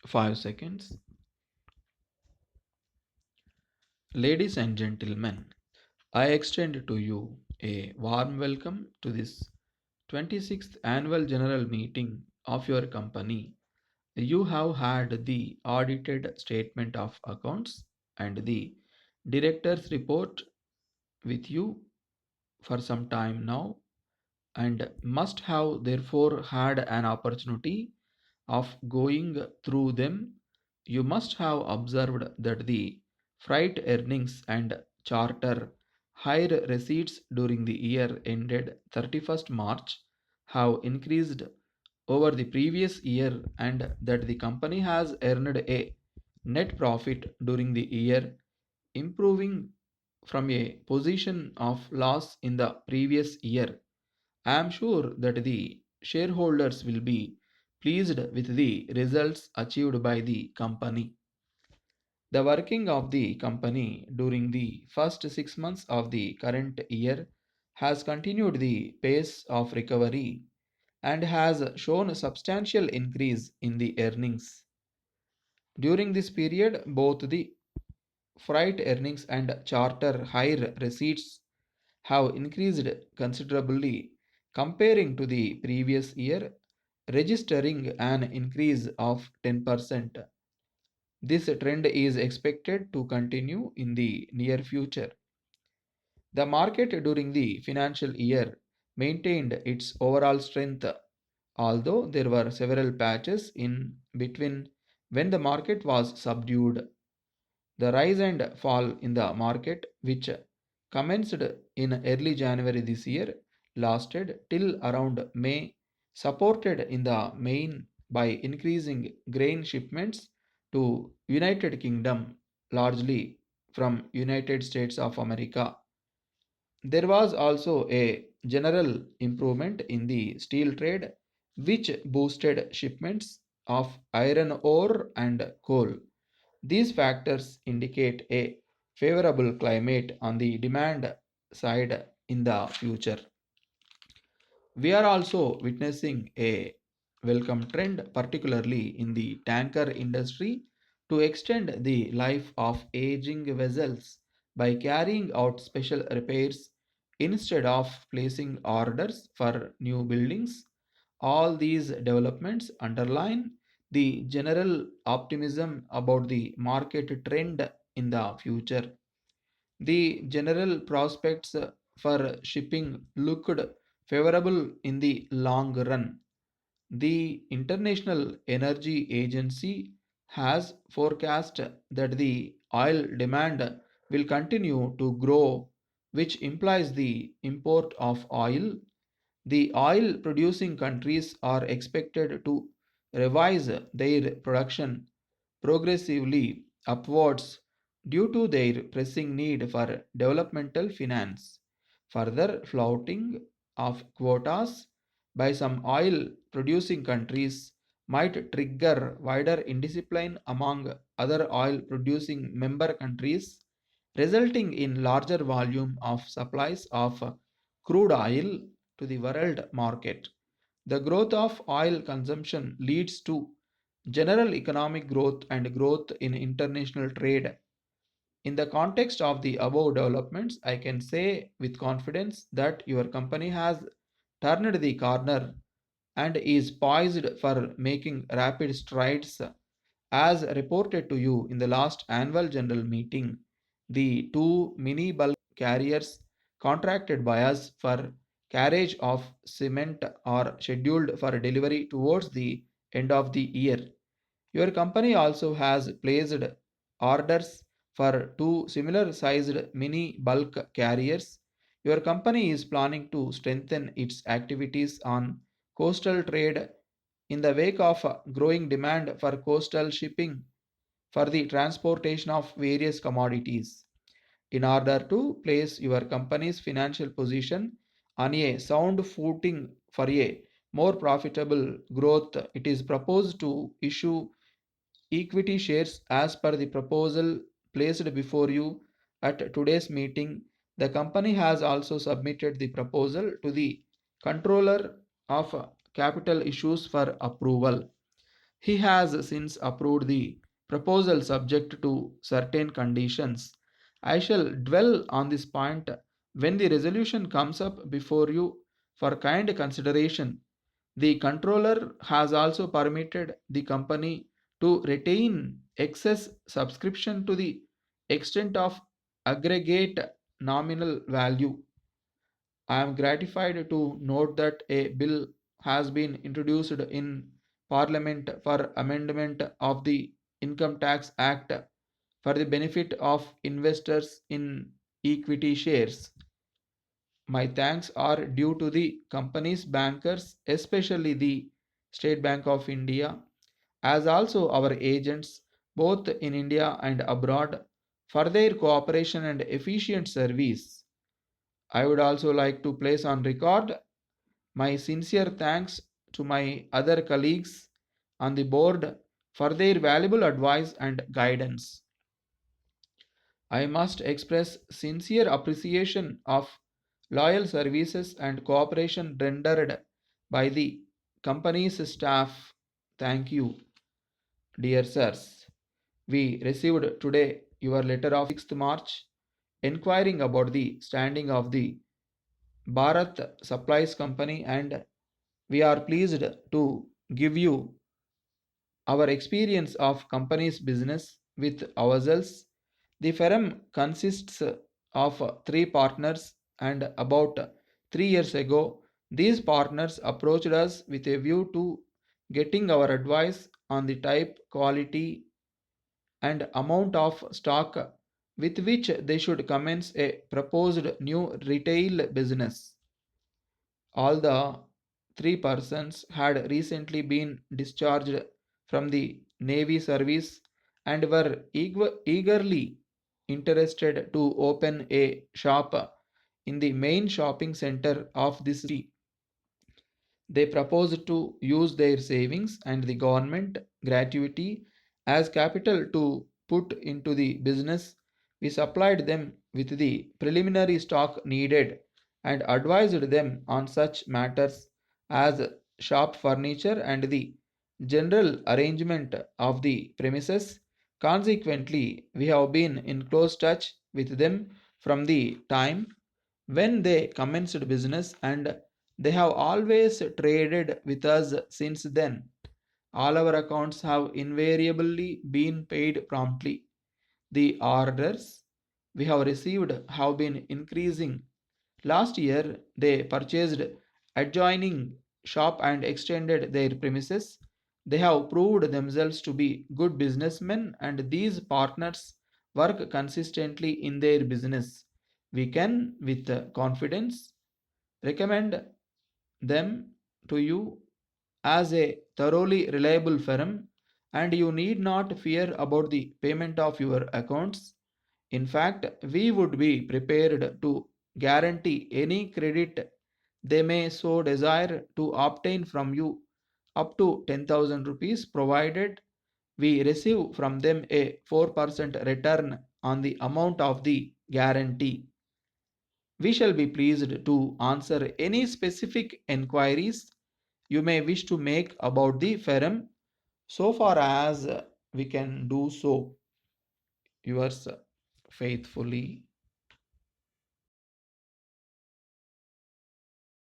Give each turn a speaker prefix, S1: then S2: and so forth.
S1: 5 seconds. Ladies and gentlemen, I extend to you a warm welcome to this 26th annual general meeting of your company. You have had the audited statement of accounts and the director's report with you for some time now and must have therefore had an opportunity of going through them. You must have observed that the freight earnings and charter hire receipts during the year ended 31st March have increased over the previous year and that the company has earned a net profit during the year, improving from a position of loss in the previous year. I am sure that the shareholders will be pleased with the results achieved by the company. The working of the company during the first 6 months of the current year has continued the pace of recovery and has shown a substantial increase in the earnings. During this period, both the freight earnings and charter hire receipts have increased considerably comparing to the previous year, registering an increase of 10%. This trend is expected to continue in the near future. The market during the financial year maintained its overall strength, although there were several patches in between when the market was subdued. The rise and fall in the market, which commenced in early January this year, lasted till around May, supported in the main by increasing grain shipments to United Kingdom, largely from United States of America. There was also a general improvement in the steel trade, which boosted shipments of iron ore and coal. These factors indicate a favorable climate on the demand side in the future. We are also witnessing a welcome trend, particularly in the tanker industry, to extend the life of aging vessels by carrying out special repairs instead of placing orders for new buildings. All these developments underline the general optimism about the market trend in the future. The general prospects for shipping looked favorable in the long run. The International Energy Agency has forecast that the oil demand will continue to grow, which implies the import of oil. The oil producing countries are expected to revise their production progressively upwards due to their pressing need for developmental finance. Further flouting of quotas by some oil producing countries might trigger wider indiscipline among other oil producing member countries, resulting in larger volume of supplies of crude oil to the world market. The growth of oil consumption leads to general economic growth and growth in international trade. In the context of the above developments, I can say with confidence that your company has turned the corner and is poised for making rapid strides. As reported to you in the last annual general meeting, the two mini bulk carriers contracted by us for carriage of cement are scheduled for delivery towards the end of the year. Your company also has placed orders for two similar sized mini bulk carriers. Your company is planning to strengthen its activities on coastal trade in the wake of growing demand for coastal shipping for the transportation of various commodities. In order to place your company's financial position on a sound footing for a more profitable growth, it is proposed to issue equity shares as per the proposal placed before you at today's meeting. The company has also submitted the proposal to the controller of capital issues for approval. He has since approved the proposal subject to certain conditions. I shall dwell on this point when the resolution comes up before you for kind consideration. The controller has also permitted the company to retain excess subscription to the extent of aggregate nominal value. I am gratified to note that a bill has been introduced in Parliament for amendment of the Income Tax Act for the benefit of investors in equity shares. My thanks are due to the company's bankers, especially the State Bank of India, as also our agents both in India and abroad for their cooperation and efficient service. I would also like to place on record my sincere thanks to my other colleagues on the board for their valuable advice and guidance. I must express sincere appreciation of loyal services and cooperation rendered by the company's staff. Thank you, dear sirs. We received today your letter of 6th March inquiring about the standing of the Bharat Supplies Company, and we are pleased to give you our experience of company's business with ourselves. The firm consists of three partners, and about 3 years ago, these partners approached us with a view to getting our advice on the type, quality, and amount of stock with which they should commence a proposed new retail business. All the three persons had recently been discharged from the Navy service and were eagerly interested to open a shop in the main shopping center of this city. They proposed to use their savings and the government gratuity as capital to put into the business. We supplied them with the preliminary stock needed and advised them on such matters as shop furniture and the general arrangement of the premises. Consequently, we have been in close touch with them from the time when they commenced business, and they have always traded with us since then. All our accounts have invariably been paid promptly. The orders we have received have been increasing. Last year, they purchased adjoining shop and extended their premises. They have proved themselves to be good businessmen, and these partners work consistently in their business. We can, with confidence, recommend them to you as a thoroughly reliable firm, and you need not fear about the payment of your accounts. In fact, we would be prepared to guarantee any credit they may so desire to obtain from you up to 10,000 rupees, provided we receive from them a 4% return on the amount of the guarantee. We shall be pleased to answer any specific enquiries you may wish to make about the firm so far as we can do so. Yours faithfully,